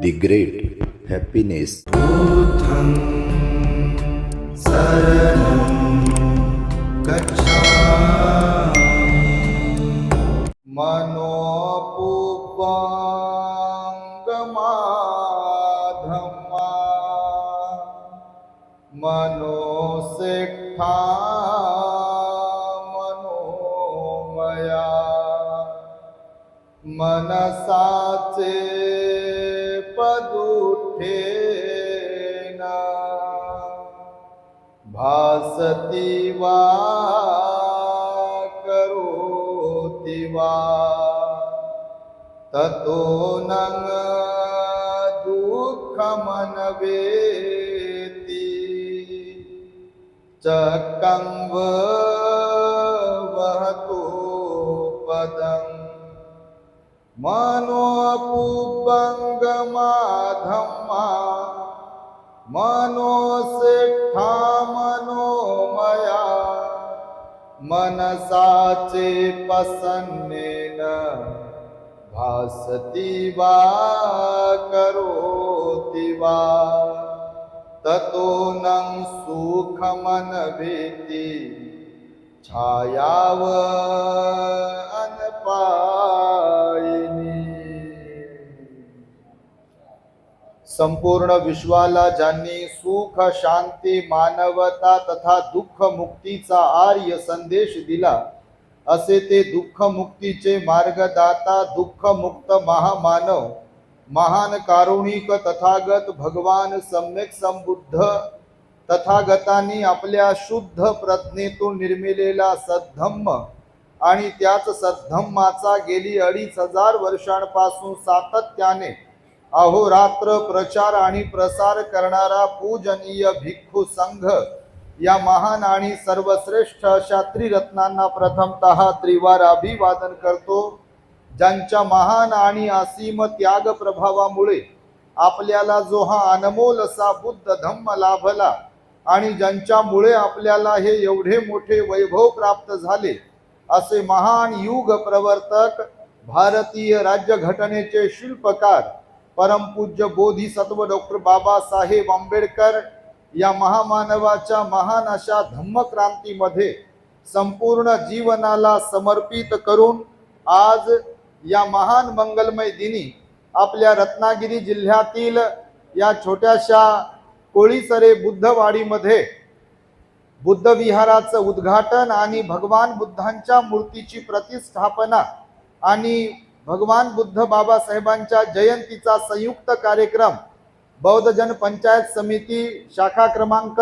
The great happiness. बुद्धं शरणं गच्छामि मनोपुपङ्गमाधम्मा मनोसेट्ठा मनोमया मनसाचे पदुठेना भासती वा करोति वा ततो नං दुःखमनवेति चक्रं वहतो पदम् मनोपुपङ्गमाधम्मा मनोसेट्ठा मनोमया मनसाचे प्रसन्नेन भासति वा करोति वा ततो नං सुखमनवेति छायाव अनपायिनी। संपूर्ण विश्वाला ज्यांनी सुख शांती मानवता तथा दुःख मुक्तीचा आर्य संदेश दिला असे ते दुःख मुक्तीचे मार्गदाता दुःख मुक्त महामानव महान कारुणिक तथागत भगवान सम्यक संबुद्ध तथागतांनी आपल्या शुद्ध प्रज्ञेतून निर्मिलेला सद्धम्म आणि त्याच सद्धम्माचा गेली 2500 वर्षांपासून सातत्याने अहोरात्र प्रचार आणि प्रसार करणारा पूजनीय भिक्खू संघ या महान आणि सर्वश्रेष्ठ अशा त्रिरत्नांना प्रथमतः त्रिवार अभिवादन करतो, ज्यांच्या महान आणि असीम त्याग प्रभावामुळे आपल्याला जो हा अनमोल असा बुद्ध धम्म लाभला आणि ज्यांच्यामुळे आपल्याला हे एवढे मोठे वैभव प्राप्त झाले असे महान युग प्रवर्तक भारतीय राज्यघटनेचे शिल्पकार परमपूज्य बोधिसत्व डॉक्टर बाबासाहेब आंबेडकर या महामानवाच्या महान अशा धम्मक्रांतीमध्ये संपूर्ण जीवनाला समर्पित करून आज या महान मंगलमय दिनी आपल्या रत्नागिरी जिल्ह्यातील या छोट्याशा कोळीसरे बुद्धवाडीमध्ये बुद्ध विहाराचं उद्घाटन आणि भगवान बुद्धांच्या मूर्तीची प्रतिष्ठापना आणि भगवान बुद्ध बाबासाहेबांच्या जयंतीचा संयुक्त कार्यक्रम बौद्ध जन पंचायत समिती शाखा क्रमांक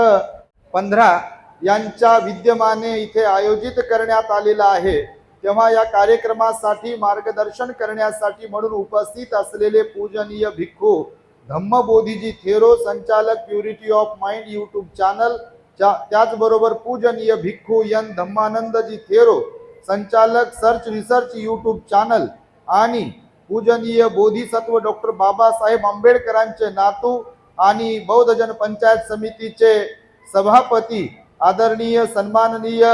15 यांच्या विद्यमाने इथे आयोजित करण्यात आलेला आहे। तेव्हा या कार्यक्रमासाठी मार्गदर्शन करण्यासाठी म्हणून उपस्थित असलेले पूजनीय भिक्खू धम्मबोधीजी थेरो संचालक purity of mind YouTube channel, त्याचबरोबर पूजनीय भिक्खू एन धम्मानंदजी थेरो संचालक सर्च रिसर्च यूट्यूब चॅनल आणि पूजनीय बोधिसत्व डॉक्टर बाबासाहेब आंबेडकरांचे नातू आणि बौद्ध जन पंचायत समितीचे सभापती आदरणीय सन्माननीय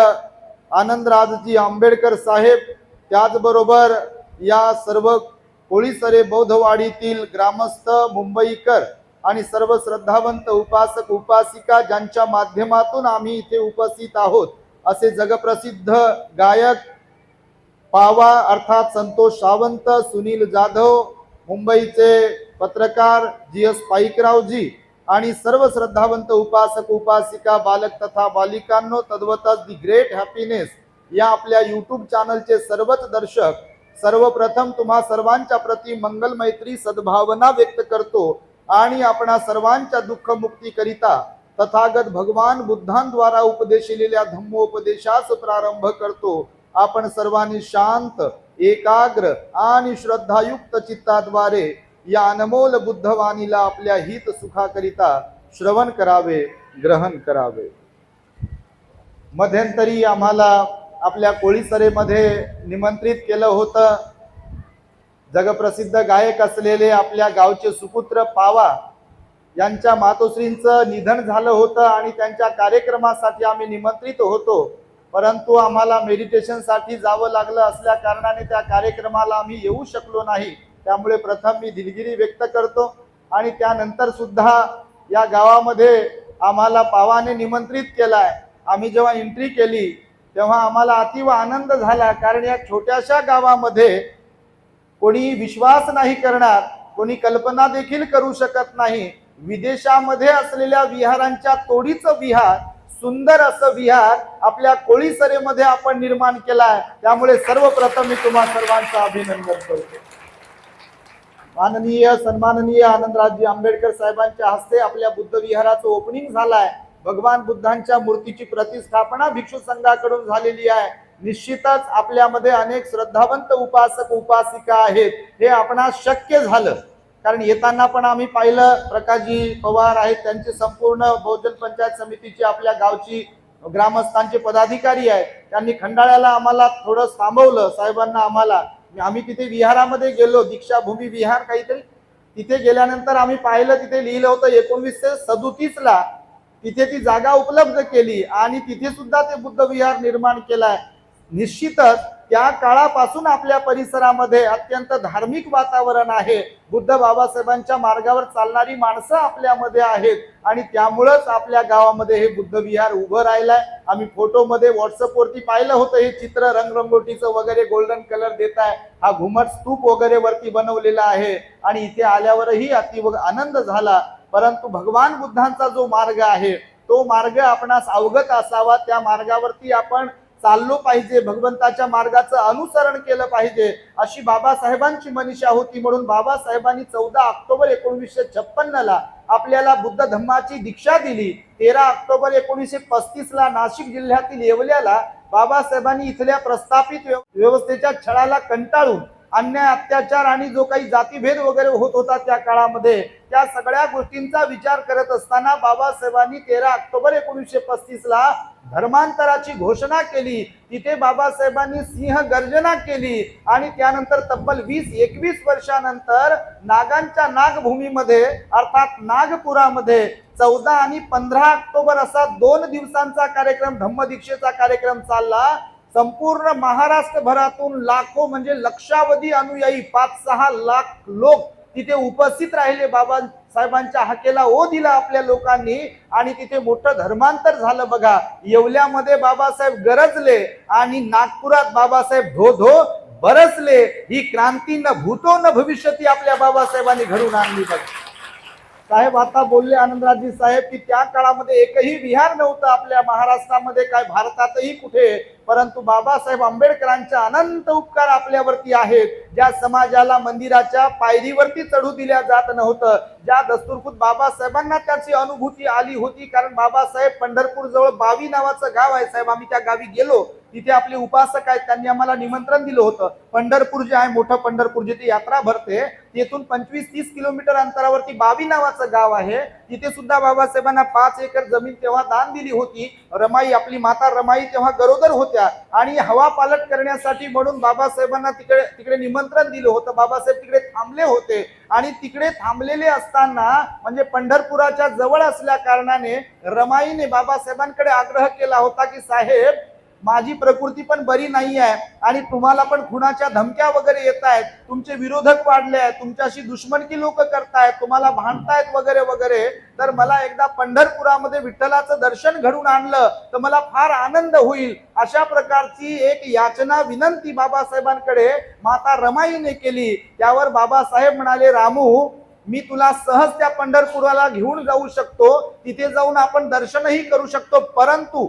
आनंदराजजी आंबेडकर साहेब, त्याचबरोबर या सर्व कोळीसरे बौद्धवाडीतील ग्रामस्थ मुंबईकर आणि सर्व श्रद्धावंत उपासक उपासिका ज्यांच्या माध्यमातून आम्ही इथे उपस्थित आहोत असे जगप्रसिद्ध गायक पावा अर्थात संतोष सावंत, सुनील जाधव, मुंबईचे पत्रकार GS पाईकरावजी आणि सर्व श्रद्धावंत उपासक उपासिका बालक तथा बालिकांनो, तद्वतच दी ग्रेट हॅपीनेस या आपल्या यूट्यूब चॅनलचे सर्वच दर्शक, सर्वप्रथम तुम्हा सर्वांच्या प्रती मंगल मैत्री सद्भावना व्यक्त करतो आणि आपणा सर्वांच्या दुःख मुक्ती करिता तथागत भगवान बुद्धांद्वारा उपदेशिलेल्या धम्मोपदेशास प्रारंभ करतो। आपण सर्वांनी शांत एकाग्र आणि श्रद्धायुक्त चित्ताद्वारे या अनमोल बुद्धवाणीला आपल्या हित सुखाकरिता श्रवण करावे, ग्रहण करावे। मध्यंतरी आम्हाला आपल्या कोळीसरेमध्ये निमंत्रित केलं होतं। जगप्रसिद्ध गायक असलेले आपल्या गावचे सुपुत्र पावा यांच्या मातोश्रींचं निधन झालं होतं आणि त्यांच्या कार्यक्रमासाठी आम्ही निमंत्रित होतो, परंतु आम्हाला मेडिटेशन साठी जावं लागलं असल्या कारणाने त्या कार्यक्रमाला आम्ही येऊ शकलो नाही। त्यामुळे प्रथम मी दिलगिरी व्यक्त करतो आणि त्यानंतर सुद्धा या गावामध्ये आम्हाला पावाने निमंत्रित केलाय। आम्ही जेव्हा एंट्री केली तेव्हा आम्हाला अतिव आनंद झाला, कारण या छोट्याशा गावामध्ये कोणी विश्वास नाही करणार, कोणी कल्पना देखील करू शकत नाही, विदेशामध्ये असलेल्या विहारांच्या तोडीचं विहार, सुंदर असं विहार आपल्या कोळीसरेमध्ये आपण निर्माण केलाय। त्यामुळे सर्वप्रथम मी तुम्हा सर्वांचं अभिनंदन करतो। माननीय सन्माननीय आनंदरावजी आंबेडकर साहेबांच्या हस्ते आपल्या बुद्ध विहाराचं ओपनिंग झालंय। भगवान बुद्धांच्या मूर्तीची प्रतिष्ठापना भिक्षू संघाकडून झालेली आहे। निश्चितच आपल्यामध्ये अनेक श्रद्धावंत उपासक उपासिका आहेत, हे आपणास शक्य झालं कारण येताना पण आम्ही पाहिलं प्रकाशजी पवार आहेत, त्यांचे संपूर्ण बहुजन पंचायत समितीची आपल्या गावची ग्रामस्थांचे पदाधिकारी आहेत, त्यांनी खंडाळ्याला आम्हाला थोडं थांबवलं साहेबांना आम्हाला। आम्ही तिथे विहारामध्ये गेलो, दीक्षाभूमी विहार काहीतरी, तिथे गेल्यानंतर आम्ही पाहिलं तिथे लिहिलं होतं 1937 ला तिथे ती जागा उपलब्ध केली आणि तिथे सुद्धा ते बुद्ध विहार निर्माण केलाय। निश्चितच त्या काळापासून आपल्या परिसरामध्ये अत्यंत धार्मिक वातावरण आहे। बुद्ध बाबासाहेबांच्या मार्गावर चालणारी माणसं आपल्यामध्ये आहेत आणि त्यामुळेच आपल्या गावामध्ये हे बुद्ध विहार उभं राहिलंय। आम्ही फोटोमध्ये व्हॉट्सअपवरती पाहिलं होतं हे चित्र, रंगरंगोटीचं वगैरे गोल्डन कलर देत आहे, हा घुमट स्तूप वगैरे वरती बनवलेला आहे आणि इथे आल्यावरही अति आनंद झाला। परंतु भगवान बुद्धांचा जो मार्ग आहे तो मार्ग आपणास अवगत असावा, त्या मार्गावरती आपण चाललो पाहिजे, भगवंताच्या मार्गाचं अनुसरण केलं पाहिजे अशी बाबासाहेबांची मनीषा होती। म्हणून बाबासाहेबांनी 14 ऑक्टोबर 1956 ला आपल्याला बुद्ध धम्माची दीक्षा दिली। 13 ऑक्टोबर 1935 ला नाशिक जिल्ह्यातील येवल्याला बाबासाहेबांनी इथल्या प्रस्थापित व्यवस्थेच्या छळाला कंटाळून अन्याय अत्याचार आणि जो काही जातीभेद वगैरे होत होता त्या काळामध्ये, त्या सगळ्या गोष्टींचा विचार करत असताना बाबासाहेबांनी 13 ऑक्टोबर 1935 ला धर्मांतराची घोषणा केली। तिथे बाबासाहेबांनी सिंह गर्जना केली आणि त्यानंतर तब्बल 20-21 वर्षानंतर नागांच्या नागभूमीमध्ये अर्थात नागपुरामध्ये 14 आणि 15 ऑक्टोबर असा 2 दिवसांचा कार्यक्रम, धम्मदीक्षेचा कार्यक्रम चालला। संपूर्ण महाराष्ट्रभरातून लाखो म्हणजे लक्षावधी अनुयायी 5-6 लाख लोक तिथे उपस्थित राहिले। बाबासाहेबांच्या हाकेला ओ दिला आपल्या लोकांनी आणि तिथे मोठं धर्मांतर झालं। बघा, येवल्यामध्ये बाबासाहेब गरजले आणि नागपुरात बाबासाहेब धो धो बरसले। ही क्रांती न भूतो न भविष्यती आपल्या बाबासाहेबांनी घडून आणली। बघा साहेब आता बोलले आनंदरावजी साहेब की त्या काळामध्ये एकही विहार नव्हतं आपल्या महाराष्ट्रामध्ये, काय भारतातही कुठे, परंतु बाबासाहेब आंबेडकरांच्या अनंत उपकार आपल्यावरती आहेत। ज्या समाजाला मंदिराच्या पायरीवरती चढू दिल्या जात नव्हतं, ज्या दस्तूरखुद बाबासाहेबांना त्याची अनुभूती आली होती, कारण बाबासाहेब पंढरपूर जवळ बावी नावाचं गाव आहे साहेब, आम्ही त्या गावी गेलो, तिथे आपले उपासक आहेत, त्यांनी आम्हाला निमंत्रण दिलं होतं। पंढरपूर जे आहे मोठं पंढरपूर जिथे यात्रा भरते, तेथून 25-30 किलोमीटर अंतरावरती बावी नावाचं गाव आहे, तिथे सुद्धा बाबासाहेबांना 5 एकर जमीन तेव्हा दान दिली होती। रमाई आपली माता रमाई तेव्हा गरोदर होत्या आणि हवा पालट करण्यासाठी म्हणून बाबासाहेबांना तिकडे निमंत्रण दिलं होतं। बाबासाहेब तिकडे थांबले होते आणि तिकडे थांबलेले असताना म्हणजे पंढरपुराच्या जवळ असल्या कारणाने रमाईने बाबासाहेबांकडे आग्रह केला होता की साहेब माझी प्रकृती पण बरी नाही आहे आणि तुम्हाला पण खुनाच्या धमक्या वगैरे येत आहेत, तुमचे विरोधक वाढले आहेत, तुमच्याशी दुश्मनकी लोक करतायत, तुम्हाला भांडतायत वगैरे वगैरे, तर मला एकदा पंढरपुरामध्ये विठ्ठलाचं दर्शन घडून आणलं तर मला फार आनंद होईल। अशा प्रकारची एक याचना विनंती बाबासाहेबांकडे माता रमाईने केली। त्यावर बाबासाहेब म्हणाले, रामू मी तुला सहज त्या पंढरपुराला घेऊन जाऊ शकतो, तिथे जाऊन आपण दर्शनही करू शकतो, परंतु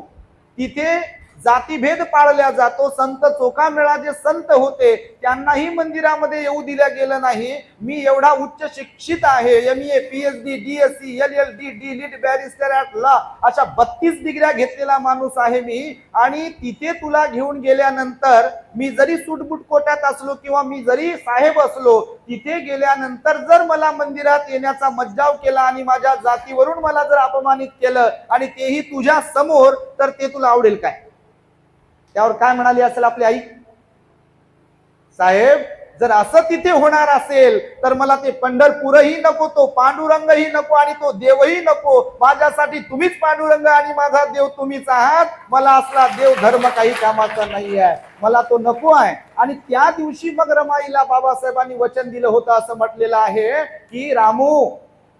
तिथे जातीभेद पाळल्या जातो। संत चोखामेळा जे संत होते त्यांनाही मंदिरामध्ये येऊ दिलं गेलं नाही। मी एवढा उच्च शिक्षित आहे, MA PhD DSc LLD D.Litt barrister at law अशा 32 डिग्र्या घेतलेला माणूस आहे मी, आणि तिथे तुला घेऊन गेल्यानंतर मी जरी सूटबूट कोट्यात असलो किंवा मी जरी साहेब असलो, तिथे गेल्यानंतर जर मला मंदिरात येण्याचा मज्जाव केला आणि माझ्या जातीवरून मला जर अपमानित केलं आणि तेही तुझ्या समोर, तर ते तुला आवडेल काय? त्यावर काय म्हणाली असेल आपली आई? साहेब जर असं तिथे होणार असेल तर मला ते पंढरपूरही नको, तो पांडुरंगही नको आणि तो देवही नको। माझ्यासाठी तुम्हीच पांडुरंग आणि माझा देव तुम्हीच आहात। मला असला देव धर्म काही कामाचा नाही आहे, मला तो नको आहे। आणि त्या दिवशी मग रमाईला बाबासाहेबांनी वचन दिलं होतं, असं म्हटलेलं आहे की रामू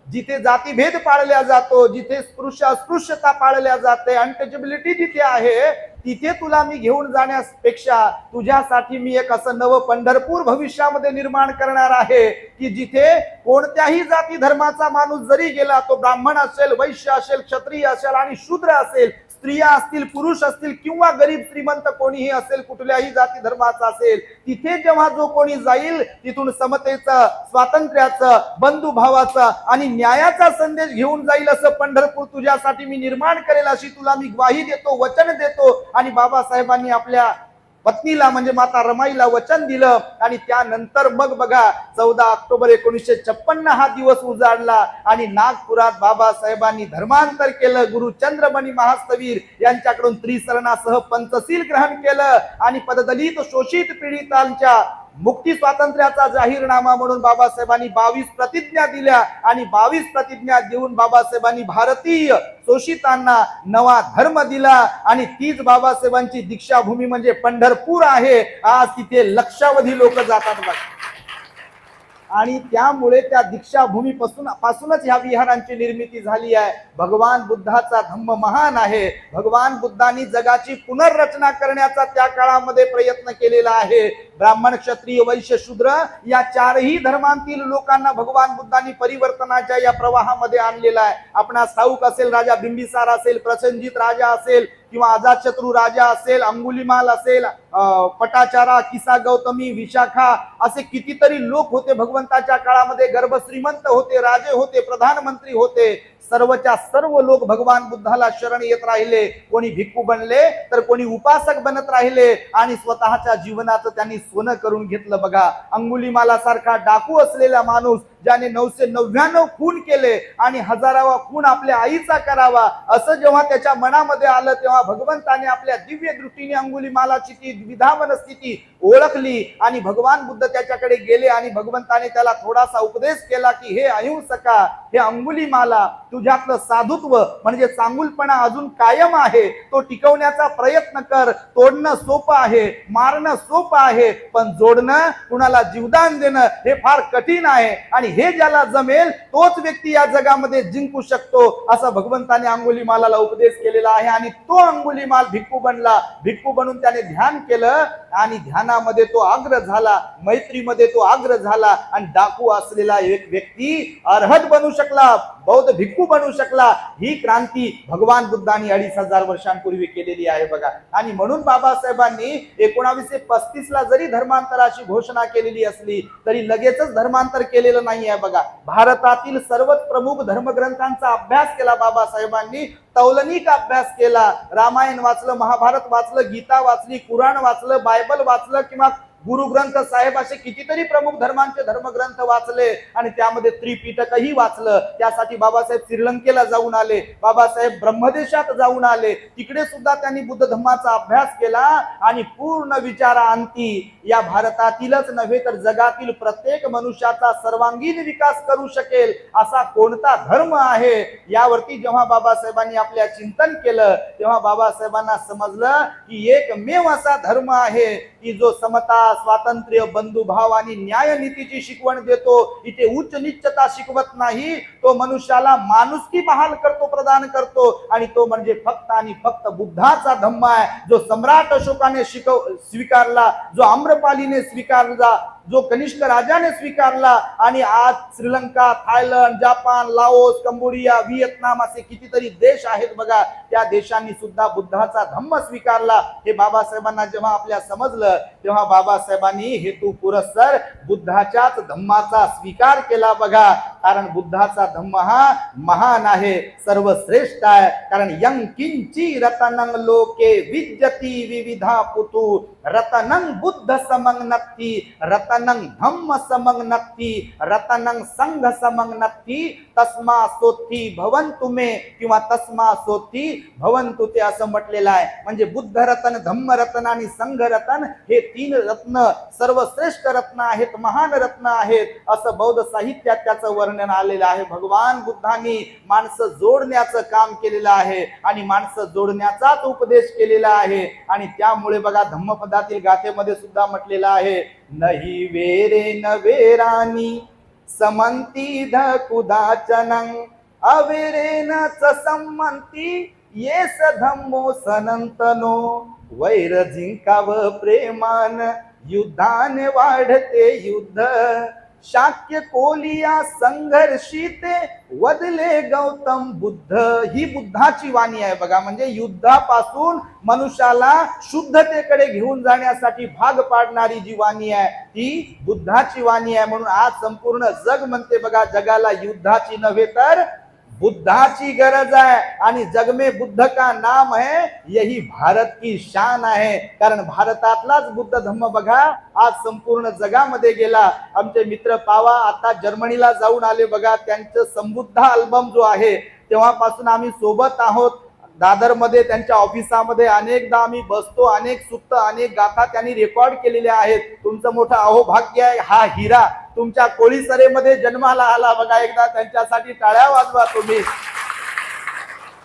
जिथे जातीभेद पाळल्या जातो, जिथे स्पृश्य अस्पृश्यता पाळल्या जाते, अनटचेबिलिटी जिथे आहे, तिथे तुला मी घेऊन जाण्यापेक्षा तुझ्यासाठी मी एक असं नवं पंढरपूर भविष्यामध्ये निर्माण करणार आहे की जिथे कोणत्याही जाती धर्माचा माणूस जरी गेला, तो ब्राह्मण असेल, वैश्य असेल, क्षत्रिय असेल आणि शूद्र असेल, स्त्रिया असतील, पुरुष असतील किंवा गरीब श्रीमंत कोणीही असेल, कुठल्याही जाती धर्माचा असेल, तिथे जेव्हा जो कोणी जाईल तिथून समतेचं, स्वातंत्र्याचं, बंधुभावाचं आणि न्यायाचा संदेश घेऊन जाईल असं पंढरपूर तुझ्यासाठी मी निर्माण करेल, अशी तुला मी ग्वाही देतो, वचन देतो. आणि बाबासाहेबांनी आपल्या पत्नीला म्हणजे माता रमाईला वचन दिलं. आणि त्यानंतर मग बघा 14 ऑक्टोबर 1956 हा दिवस उजाडला आणि नागपुरात बाबासाहेबांनी धर्मांतर केलं. गुरु चंद्रमणी महास्तवीर यांच्याकडून त्रिसरणासह पंचशील ग्रहण केलं आणि पददलित शोषित पीडितांच्या मुक्ती स्वातंत्र्याचा जाहीरनामा म्हणून बाबासाहेबांनी 22 प्रतिज्ञा दिल्या आणि 22 प्रतिज्ञा देऊन बाबासाहेबांनी भारतीय शोषितांना नवा धर्म दिला. आणि तीच बाबासाहेबांची दीक्षाभूमी म्हणजे पंढरपूर आहे. आज तिथे लक्षावधी लोक जातात बघा. आणि त्यामुळे त्या दीक्षाभूमी पासूनच ह्या विहारांची निर्मिती झाली आहे. भगवान बुद्धाचा धम्म महान आहे. भगवान बुद्धांनी जगाची पुनर्रचना करण्याचा त्या काळामध्ये प्रयत्न केलेला आहे. ब्राह्मण, क्षत्रिय, वैश्य, शूद्र या चारही धर्मांतील लोकांना भगवान बुद्धांनी परिवर्तनाच्या या प्रवाहामध्ये आणलेला आहे. आपणास ठाऊक असेल, राजा बिंबिसार असेल, प्रसेनजित राजा असेल किंवा अजातशत्रू राजा असेल, अंगुलीमाल असेल, पटाचारा, किसा गौतमी, विशाखा असे कितीतरी लोक होते भगवंताच्या काळामध्ये. गर्भ श्रीमंत होते, राजे होते, प्रधानमंत्री होते. सर्वच्या सर्व लोक भगवान बुद्धाला शरण येत राहिले. कोणी भिक्खू बनले तर कोणी उपासक बनत राहिले आणि स्वतःच्या जीवनाचं त्यांनी सोनं करून घेतलं बघा. अंगुलीमाला सारखा डाकू असलेला माणूस ज्याने 999 खून केले आणि 1000वा खून आपल्या आईचा करावा असं जेव्हा त्याच्या मनामध्ये आलं, तेव्हा भगवंताने आपल्या दिव्य दृष्टीने अंगुलीमालाची ती द्विधा मनस्थिती ओळखली आणि भगवान बुद्ध त्याच्याकडे गेले आणि भगवंताने त्याला थोडासा उपदेश केला की हे अहिंसका, हे अंगुलीमाला, तुझ्यातलं साधुत्व म्हणजे चांगुलपणा अजून कायम आहे, तो टिकवण्याचा प्रयत्न कर. तोडणं सोपं आहे, मारणं सोपं आहे, पण जोडणं, कुणाला जीवदान देणं हे फार कठीण आहे. आणि हे ज्याला जमेल तोच व्यक्ती या जगामध्ये जिंकू शकतो असं भगवंताने अंगुलीमालाला उपदेश केलेला आहे. आणि तो अंगुलीमाल भिक्खू बनला. भिक्खू बनून त्याने ध्यान केलं आणि ध्यानामध्ये तो आग्र झाला, मैत्रीमध्ये तो आग्र झाला आणि डाकू असलेला एक व्यक्ती अर्हत बनू शकला, बौद्ध भिक्खू बनू शकला. ही क्रांती भगवान बुद्धांनी 2500 वर्षांपूर्वी केलेली आहे बघा. आणि म्हणून बाबासाहेबांनी 1935 ला जरी धर्मांतराची घोषणा केलेली असली तरी लगेचच धर्मांतर केलेलं नाही आहे बघा. भारतातील सर्वच प्रमुख धर्मग्रंथांचा अभ्यास केला बाबासाहेबांनी, तौलनिक अभ्यास केला. रामायण वाचलं, महाभारत वाचलं, गीता वाचली, कुराण वाचलं, बायबल वाचलं किंवा गुरुग्रंथ साहेब असे कितीतरी प्रमुख धर्मांचे धर्मग्रंथ वाचले आणि त्यामध्ये त्रिपिटकही वाचलं. त्यासाठी बाबासाहेब श्रीलंकेला जाऊन आले, बाबासाहेब ब्रह्मदेशात जाऊन आले, तिकडे सुद्धा त्यांनी बुद्ध धर्माचा अभ्यास केला आणि पूर्ण विचारांती या भारतातीलच नव्हे तर जगातील प्रत्येक मनुष्याचा सर्वांगीण विकास करू शकेल असा कोणता धर्म आहे यावरती जेव्हा बाबासाहेबांनी आपल्या चिंतन केलं तेव्हा बाबासाहेबांना समजलं की एकमेव असा धर्म आहे की जो समता, स्वातंत्र्य, बंधुभाव आणि न्यायनीतीची शिकवण देतो. इथे उच्च नीचता शिकवत नाही, तो मनुष्याला माणुसकी बहाल करतो, प्रदान करतो. आणि तो म्हणजे फक्त आणि फक्त बुद्धाचा धम्म आहे, जो सम्राट अशोकाने स्वीकारला, जो आम्रपालीने स्वीकारला, जो कनिष्क राजाने स्वीकारला. आणि आज Sri Lanka, Thailand, Japan, Laos, Cambodia, Vietnam असे कितीतरी देश आहेत बघा, त्या देशांनी सुद्धा बुद्धाचा धम्म स्वीकारला. हे बाबासाहेबांना जेव्हा आपल्या समजलं तेव्हा बाबासाहेबांनी हेतू पुरस्सर बुद्धाच्याच धम्माचा स्वीकार केला बघा. कारण बुद्धाचा धम्म हा महान आहे, सर्वश्रेष्ठ आहे. कारण यं किंची रतनं लोके विद्यति विविधा पुतु रतनं बुद्ध समं नक्ति रतनं धम्म समं नक्ति रतनं संघ समं नक्ति तस्मा सोथी भवन्तु मे किंवा तस्मा सोथी भवन्तु ते असं म्हटलेलं आहे. म्हणजे बुद्ध रत्न, धम्म रत्न आणि संघ रत्न हे 3 रत्न सर्वश्रेष्ठ रत्न आहेत, महान रत्न आहेत असं बौद्ध साहित्यात त्याचं वर्णन आलेलं आहे. भगवान बुद्धांनी माणसं जोडण्याचं काम केलेलं आहे आणि माणसं जोडण्याचाच उपदेश केलेला आहे. आणि त्यामुळे बघा धम्मपदातील गाथेमध्ये सुद्धा म्हटलेलं आहे, नाही वेरे न वेरानी समंती धकुदाचनं अविरेन च संमंती येस धम्मो सनंतनो वैर जिंकाव प्रेमान युद्धाने वाढते युद्ध शाक्य कोलिया संघर्षित वदले गौतम बुद्ध. ही बुद्धाची वाणी आहे बघा. म्हणजे युद्धापासून मनुष्याला शुद्धतेकडे घेऊन जाण्यासाठी भाग पाडणारी जी वाणी आहे ती बुद्धाची वाणी आहे. म्हणून आज संपूर्ण जग म्हणते बघा, जगाला युद्धाची नव्हे तर बुद्धाची गरज आहे. आणि जग में बुद्ध का नाम है, यही भारत की शान आहे. कारण भारतातलाच बुद्ध धम्म बघा आज संपूर्ण जगामध्ये गेला. आमचे मित्र पावा आता जर्मनीला जाऊन आले बघा. त्यांचं संबुद्ध अल्बम जो आहे तेव्हापासून आम्ही सोबत आहोत. दादर मध्ये त्यांच्या ऑफिसामध्ये अनेकदा आम्ही बसतो. अनेक सुक्त अनेक गाथा त्यांनी रेकॉर्ड केलेल्या आहेत. तुमचं मोठं अहोभाग्य आहे. हा हिरा तुमच्या कोळीसरेमध्ये जन्माला आला बघा. एकदा त्यांच्यासाठी टाळ्या वाजवा तुम्ही.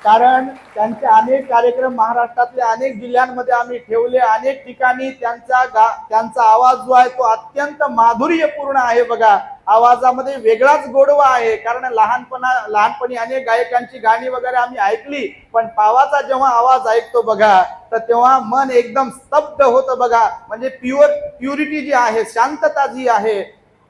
कारण त्यांचे अनेक कार्यक्रम महाराष्ट्रातल्या अनेक जिल्ह्यांमध्ये आम्ही ठेवले. अनेक ठिकाणी त्यांचा आवाज जो आहे तो अत्यंत माधुर्यपूर्ण आहे बघा. आवाजामध्ये वेगळाच गोडवा आहे. कारण लहानपणी अनेक गायकांची गाणी वगैरे आम्ही ऐकली, पण पावाचा जेव्हा आवाज ऐकतो बघा तर तेव्हा मन एकदम स्तब्ध होतं बघा. म्हणजे प्युरिटी जी आहे, शांतता जी आहे,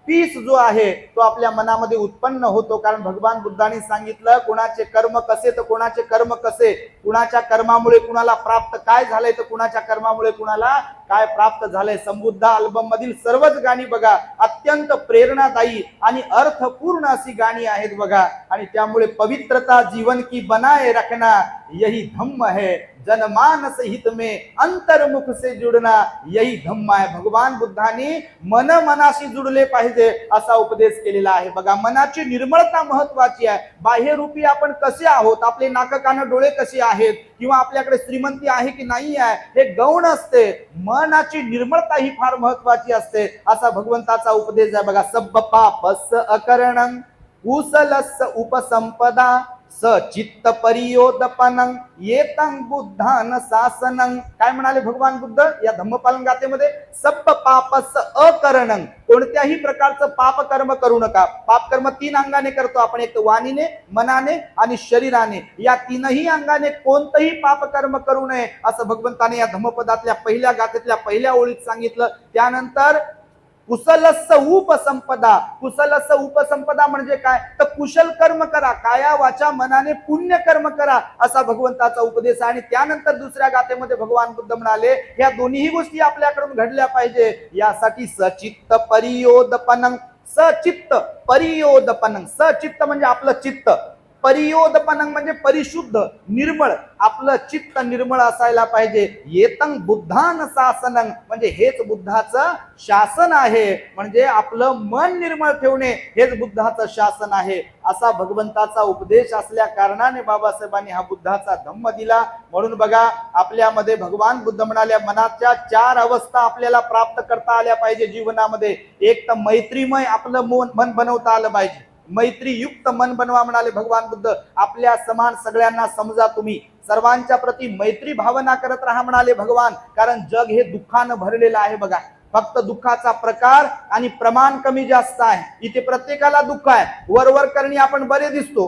पीस जो आहे तो आपल्या मनामध्ये उत्पन्न होतो. कारण भगवान बुद्धांनी सांगितलं कुणाचे कर्म कसे तर कुणाचे कर्म कसे, कुणाच्या कर्मामुळे कुणाला प्राप्त काय झालंय तर कुणाच्या कर्मामुळे कुणाला काय प्राप्त झालंय. संबुद्ध अल्बम मधील सर्वच गाणी बघा अत्यंत प्रेरणादायी आणि अर्थपूर्ण अशी गाणी आहेत बघा. आणि त्यामुळे पवित्रता जीवन की बनाए रखना यही धम्म है, जनमानस हित में अंतर्मुख से जुड़ना यही धम्म आहे. भगवान बुद्धांनी मन मनाशी जुडले पाहिजे असा उपदेश केलेला आहे बघा. मनाची निर्मळता महत्वाची आहे. बाह्यरूपी आपण कसे आहोत, आपले नाक कान डोळे कसे आहेत, किंवा आपल्याकडे श्रीमंती आहे की नाही आहे हे गौण असते. मनाची निर्मळता ही फार महत्वाची असते असा भगवंताचा उपदेश आहे बघा. सब पापस अकरणं कुशलस उपसंपदा सचित्त परियोदपनं येतं बुद्धान शासनं. काय म्हणाले भगवान बुद्ध या धम्मपालन गाथेमध्ये? सब पापस अकरणं, कोणत्याही प्रकारचं पाप कर्म करू नका. पाप कर्म 3 अंगाने करतो आपण, एक वाणीने, मनाने आणि शरीराने. या 3ही अंगाने कोणतंही पाप कर्म करू नये असं भगवंताने या धम्मपदातल्या पहिल्या गाथेतल्या पहिल्या ओळीत सांगितलं. त्यानंतर कुशलस्य उपसंपदा. कुशलस्य उपसंपदा म्हणजे काय तर कुशल कर्म करा, काया वाचा मनाने पुण्य कर्म करा असा भगवंताचा उपदेश आहे. आणि त्यानंतर दुसऱ्या गाथेमध्ये भगवान बुद्ध म्हणाले ह्या दोन्ही गोष्टी आपल्याकडून घडल्या पाहिजे. यासाठी सचित्त परियोदपनं. सचित्त परियोदपनं. सचित्त म्हणजे आपलं चित्त, परियोदपनं म्हणजे परिशुद्ध निर्मळ. आपलं चित्त निर्मळ असायला पाहिजे. येतं बुद्धान शासनं म्हणजे हेच बुद्धाचं शासन आहे. म्हणजे आपलं मन निर्मळ ठेवणे हेच बुद्धाचं शासन आहे असा भगवंताचा उपदेश असल्या कारणाने बाबासाहेबांनी हा बुद्धाचा धम्म दिला. म्हणून बघा आपल्यामध्ये भगवान बुद्ध म्हणाल्या मनाच्या 4 अवस्था आपल्याला प्राप्त करता आल्या पाहिजे जीवनामध्ये. एक तर मैत्रीमय आपलं मन बनवता आलं पाहिजे. मैत्री युक्त मन बनवा म्हणाले भगवान बुद्ध. आपल्या समान सगळ्यांना समजा तुम्ही, सर्वांच्या प्रती मैत्री भावना करत राहा म्हणाले भगवान. कारण जग हे दुःखानं भरलेलं आहे बघा. फक्त दुःखाचा प्रकार आणि प्रमाण कमी जास्त आहे. इथे प्रत्येकाला दुःख आहे. वरवर करणी आपण बरे दिसतो,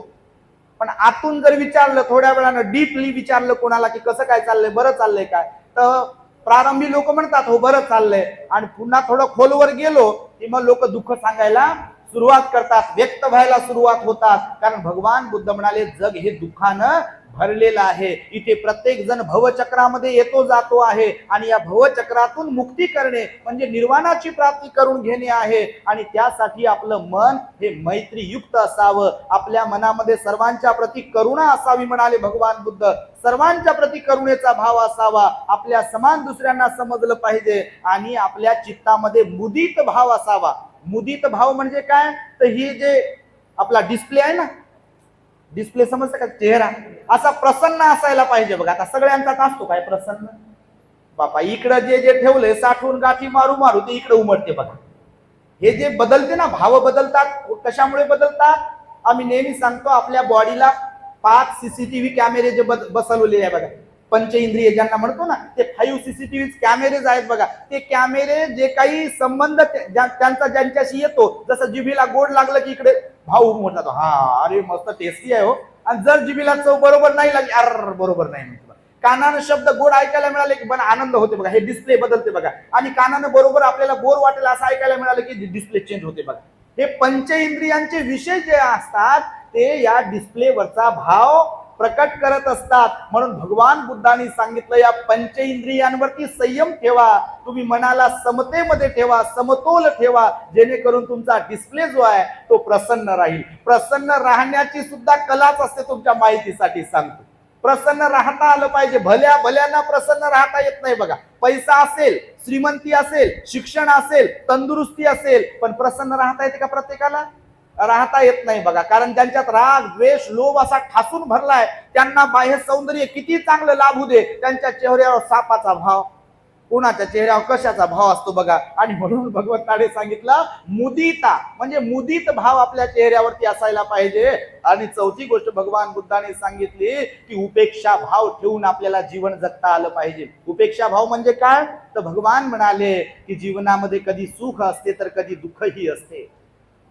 पण आतून जर विचारलं, थोड्या वेळानं डीपली विचारलं कोणाला की कसं काय चाललंय, बरं चाललंय काय, तर प्रारंभी लोक म्हणतात हो बरं चाललंय. आणि पुन्हा थोडं खोलवर गेलो की मग लोक दुःख सांगायला सुरुवात करतात, व्यक्त व्हायला सुरुवात होतात. कारण भगवान बुद्ध म्हणाले जग हे दुःखानं भरलेलं आहे. इथे प्रत्येक जण भवचक्रामध्ये येतो जातो आहे. आणि या भवचक्रातून मुक्ती करणे म्हणजे निर्वाणाची प्राप्ती करून घेणे आहे. आणि त्यासाठी आपलं मन हे मैत्रीयुक्त असावं. आपल्या मनामध्ये सर्वांच्या प्रती करुणा असावी म्हणाले भगवान बुद्ध. सर्वांच्या प्रती करुणेचा भाव असावा. आपल्या समान दुसऱ्यांना समजलं पाहिजे. आणि आपल्या चित्तामध्ये मुदित भाव असावा. मुदित भाव म्हणजे काय तर ही जे आपला डिस्प्ले आहे ना, डिस्प्ले समजतं का, चेहरा असा प्रसन्न असायला पाहिजे बघा. आता सगळ्यांचाच असतो काय प्रसन्न बापा. इकडं जे ठेवलंय साठवून गाठी मारू मारू ते इकडे उमटते बघा. हे जे बदलते ना, भाव बदलतात. कशामुळे बदलतात? आम्ही नेहमी सांगतो आपल्या बॉडीला 5 CCTV कॅमेरे जे बसवलेले आहे बघा. पंचेंद्रिय ज्यांना म्हणतो ना, ते 5 CCTV कॅमेरेज आहेत बघा. ते कॅमेरे जे काही संबंध त्यांचा ज्यांच्याशी येतो, जसं जिभीला गोड लागलं की इकडे भाऊ म्हणतात हा अरे मस्त टेस्टी आहे हो, आणि जर जिभीला चव बरोबर नाही लागली अर बरोबर नाही म्हणतो. कानानं शब्द गोड ऐकायला मिळाले की पण आनंद होते बघा, हे डिस्प्ले बदलते बघा. आणि कानानं बरोबर आपल्याला बोर वाटेल असं ऐकायला मिळालं की डिस्प्ले चेंज होते बघा. हे पंचेंद्रियांचे विषय जे असतात ते या डिस्प्लेवरचा भाव प्रकट करत असतात. म्हणून भगवान बुद्धांनी सांगितलं या पंचेंद्रियांवरती संयम ठेवा, तुम्ही मनाला समतेमध्ये ठेवा, समतोल ठेवा, जेणेकरून तुमचा डिस्प्ले जो आहे तो प्रसन्न राहील. प्रसन्न राहण्याची सुद्धा कलाच असते, तुमच्या माहितीसाठी सांगतो. प्रसन्न राहता आलं पाहिजे. भल्या भल्यांना प्रसन्न राहता येत नाही बघा. पैसा असेल, श्रीमंती असेल, शिक्षण असेल, तंदुरुस्ती असेल, पण प्रसन्न राहता येते का प्रत्येकाला? राहता येत नाही बघा. कारण त्यांच्यात राग, द्वेष, लोभ असा ठासून भरलाय. त्यांना बाह्य सौंदर्य किती चांगलं लाभू दे, त्यांच्या चेहऱ्यावर सापाचा भाव, कोणाच्या चेहऱ्यावर कशाचा भाव असतो बघा. आणि म्हणून भगवंताने सांगितलं मुदिता म्हणजे मुदित भाव आपल्या चेहऱ्यावरती असायला पाहिजे. आणि चौथी गोष्ट भगवान बुद्धाने सांगितली की उपेक्षा भाव ठेवून आपल्याला जीवन जगता आलं पाहिजे. उपेक्षा भाव म्हणजे काय? तर भगवान म्हणाले की जीवनामध्ये कधी सुख असते तर कधी दुःखही असते,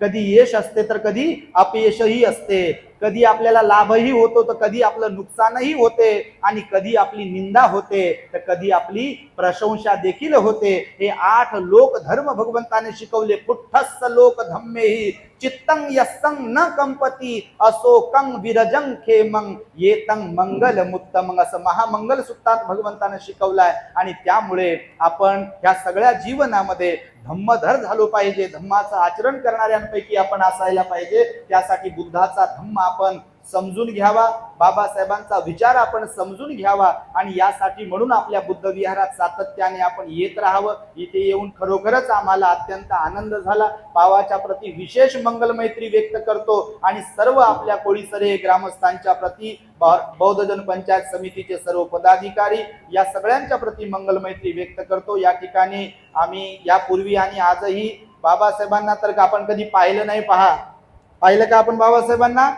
कधी यश असते तर कधी अपयशही असते, कधी आपल्याला लाभही होतो तर कधी आपलं नुकसानही होते, आणि कधी आपली निंदा होते तर कधी आपली प्रशंसा देखील होते. हे 8 लोक धर्म भगवंताने शिकवले. पुठ्ठस्स लोक धम्मेही चित्तं यस्तं न कंपती असोकं विरजं खेमं येतं मंगल मुत्तमं, असं महामंगल सूत्रात भगवंताने शिकवलाय. आणि त्यामुळे आपण ह्या सगळ्या जीवनामध्ये धम्मधर झालो पाहिजे, धम्माचं आचरण करणाऱ्यांपैकी आपण असायला पाहिजे. त्यासाठी बुद्धाचा धम्म आपण समजून घ्यावा, बाबासाहेबांचा विचार आपण समजून घ्यावा. आणि यासाठी म्हणून आपल्या बुद्ध विहारात सातत्याने आपण येत राहावं. इथे येऊन खरोखरच आम्हाला अत्यंत आनंद झाला. भावाच्या प्रती विशेष मंगल मैत्री व्यक्त करतो आणि सर्व आपल्या कोळीसरे ग्रामस्थांच्या प्रती, बौद्ध जन पंचायत समितीचे सर्व पदाधिकारी या सगळ्यांच्या प्रती मंगल मैत्री व्यक्त करतो. या ठिकाणी आम्ही यापूर्वी आणि आजही बाबासाहेबांना तर आपण कधी पाहिलं नाही. पाहिलं का आपण बाबासाहेबांना?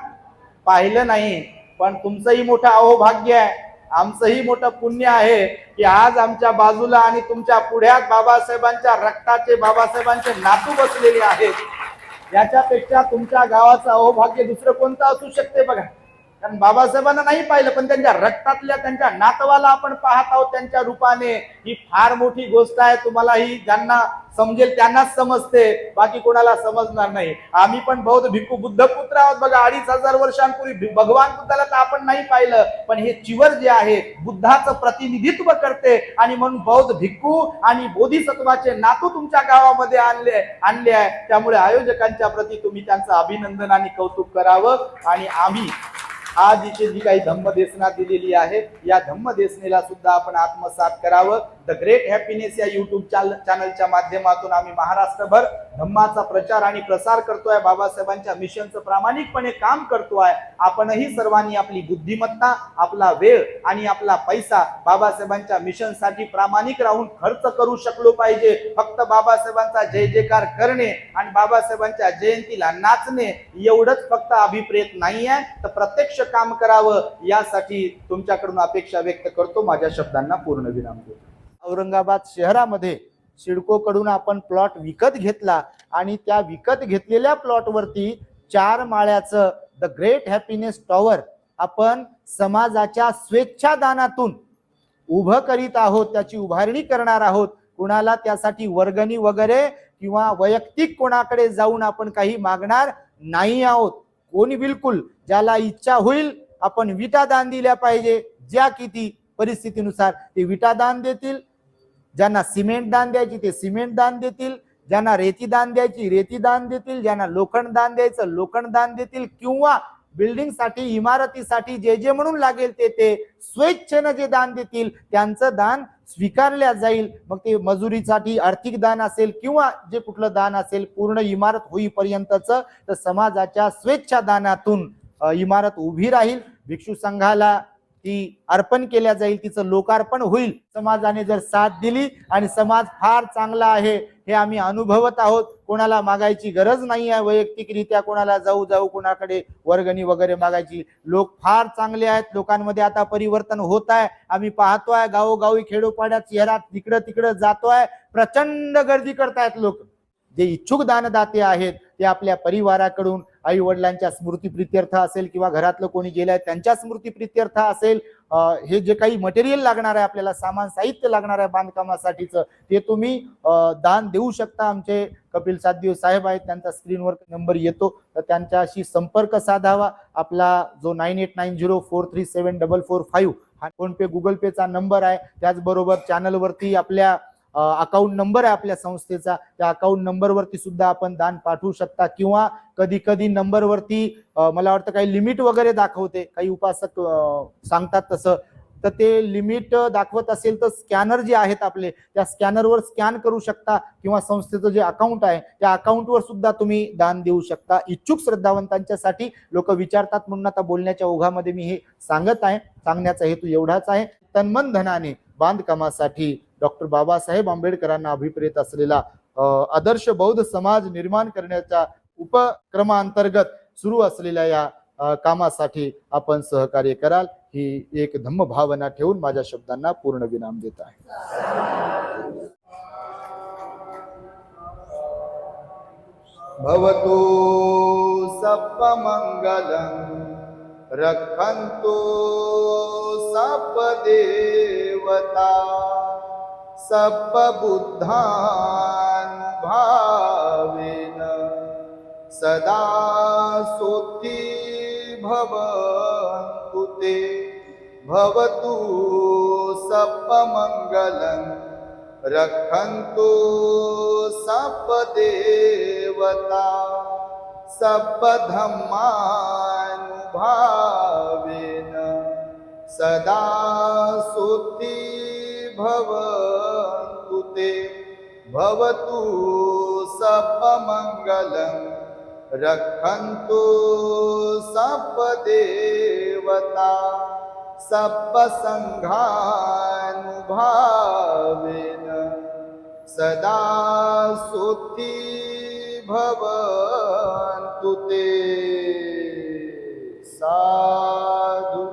पाहिलं नाही. पण तुमचंही मोठं अहोभाग्य आहे, आमचंही मोठं पुण्य आहे की आज आमच्या बाजूला आणि तुमच्या पुढ्यात बाबासाहेबांच्या रक्ताचे, बाबासाहेबांचे नातू बसलेले आहेत. याच्यापेक्षा तुमच्या गावाचं अहोभाग्य दुसरं कोणतं असू शकते बघा. कारण बाबासाहेबांना नाही पाहिलं पण त्यांच्या रक्तातल्या त्यांच्या नातवाला आपण पाहत आहोत त्यांच्या रूपाने. ही फार मोठी गोष्ट आहे. तुम्हाला ही ज्यांना समजेल त्यांनाच समजते, बाकी कोणाला समजणार नाही. आम्ही पण बौद्ध भिक्खू बुद्ध पुत्र आहोत बघा. 2500 वर्षांपूर्वी भगवान बुद्धाला तर आपण नाही पाहिलं, पण हे चिवर जे आहे बुद्धाचं प्रतिनिधित्व करते. आणि म्हणून बौद्ध भिक्खू आणि बोधिसत्वाचे नातू तुमच्या गावामध्ये आणले आहे. त्यामुळे आयोजकांच्या प्रती तुम्ही त्यांचं अभिनंदन आणि कौतुक करावं. आणि आम्ही आज इथे जी काही धम्मदेसना दिलेली आहे या धम्मदेसनेला सुद्धा आपण आत्मसात करावं. द ग्रेट हॅपीनेस या युट्यूब चॅनलच्या माध्यमातून आम्ही महाराष्ट्रभर धम्माचा प्रचार आणि प्रसार करतोय. बाबासाहेबांच्या मिशनचं प्रामाणिकपणे काम करतोय. आपणही सर्वांनी आपली बुद्धिमत्ता, आपला वेळ आणि आपला पैसा बाबासाहेबांच्या मिशनसाठी प्रामाणिक राहून खर्च करू शकलो पाहिजे. फक्त बाबासाहेबांचा जय जयकार करणे आणि बाबासाहेबांच्या जयंतीला नाचणे एवढंच फक्त अभिप्रेत नाहीये, तर प्रत्यक्ष काम करावं यासाठी तुमच्याकडून अपेक्षा व्यक्त करतो. माझ्या शब्दांना पूर्ण विराम देतो. औरंगाबाद शहरामध्ये सिडको कडून आपण प्लॉट विकत घेतला आणि त्या विकत घेतलेल्या प्लॉटवरती 4 माळ्याचं द ग्रेट हॅपीनेस टॉवर आपण समाजाच्या स्वेच्छादानातून उभं करीत आहोत, त्याची उभारणी करणार आहोत. कुणाला त्यासाठी वर्गणी वगैरे किंवा वैयक्तिक कोणाकडे जाऊन आपण काही मागणार नाही आहोत. कोणी बिलकुल ज्याला इच्छा होईल आपण विटा दान दिल्या पाहिजे. ज्या किती परिस्थितीनुसार ते विटा दान देतील, ज्यांना सिमेंट दान द्यायची ते सिमेंट दान देतील, ज्यांना रेती दान द्यायची रेती दान देतील, ज्यांना लोखंड दान द्यायचं लोखंड दान देतील, किंवा बिल्डिंग साठी, इमारतीसाठी जे जे म्हणून लागेल ते स्वेच्छेनं जे दान देतील त्यांचं दान स्वीकारल्या जाईल. मग ते मजुरीसाठी आर्थिक दान असेल किंवा जे कुठलं दान असेल, पूर्ण इमारत होईपर्यंतचं, तर समाजाच्या स्वेच्छा दानातून इमारत उभी राहील. भिक्षू संघाला ती अर्पण केल्या जाईल, तिचं लोकार्पण होईल. समाजाने जर साथ दिली आणि समाज फार चांगला आहे हे आम्ही अनुभवत आहोत. कोणाला मागायची गरज नाही आहे वैयक्तिकरित्या, कोणाला जाऊ कोणाकडे वर्गणी वगैरे मागायची. लोक फार चांगले आहेत. लोकांमध्ये आता परिवर्तन होत आहे. आम्ही पाहतोय गावोगावी खेडोपाड्यात शहरात तिकडं जातोय, प्रचंड गर्दी करतायत लोक. जे इच्छुक दानदाते आहेत ते आपल्या परिवाराकडून, आई वडिलांच्या स्मृतीप्रित्यर्थ असेल किंवा घरातलं कोणी गेलंय त्यांच्या स्मृतीप्रित्यर्थ असेल, हे जे काही मटेरियल लागणार आहे, आपल्याला सामान साहित्य लागणार आहे बांधकामासाठीचं, ते तुम्ही दान देऊ शकता. आमचे कपिल सातदिव साहेब आहेत, त्यांचा स्क्रीनवर नंबर येतो, तर त्यांच्याशी संपर्क साधावा. आपला जो 9890437445 हा फोन पे गुगल पेचा नंबर आहे. त्याचबरोबर चॅनलवरती आपल्या अकाउंट नंबर आहे आपल्या संस्थेचा, त्या अकाउंट नंबरवरती सुद्धा आपण दान पाठवू शकता. किंवा कधी कधी नंबरवरती मला वाटतं काही लिमिट वगैरे दाखवते, काही उपासक सांगतात तसं, तर ते लिमिट दाखवत असेल तर स्कॅनर जे आहेत आपले, त्या स्कॅनरवर स्कॅन करू शकता. किंवा संस्थेचं जे अकाउंट आहे त्या अकाउंटवर सुद्धा तुम्ही दान देऊ शकता. इच्छुक श्रद्धावंतांच्यासाठी लोक विचारतात म्हणून आता बोलण्याच्या ओघामध्ये मी हे सांगत आहे. सांगण्याचा हेतू एवढाच आहे, तन्मन धनाने बांधकामासाठी डॉक्टर बाबासाहेब आंबेडकरांना अभिप्रेत असलेला आदर्श बौद्ध समाज निर्माण करण्याच्या उपक्रमांतर्गत सुरू असलेल्या या कामासाठी आपण सहकार्य कराल, ही एक धम्म भावना ठेवून माझ्या शब्दांना पूर्ण विराम देत आहे. भवतु सप्पमंगलं रक्षन्तु सप्पदेवता सप्पबुद्धानुभावेन सदा सोत्ती भवन्तु ते. भवतु सप्पमंगलं रक्षन्तु सप्पदेवता सप्पधम्मानुभावेन सदा सोत्ती भवन्तु ते. भवतु सप्पमंगलं रक्षन्तु सप्पदेवता सप्पसङ्घानुभावेन सदा सोत्ती भवन्तु ते. साधु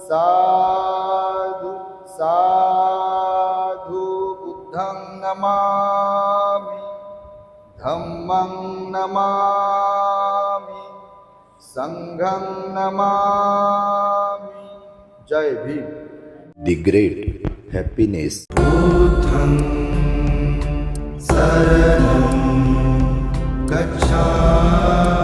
साधु साधु. बुद्धं नमामि, धम्मं नमामि, संघं नमामि. जय भीम. The great happiness. बुद्धं शरणं गच्छामि.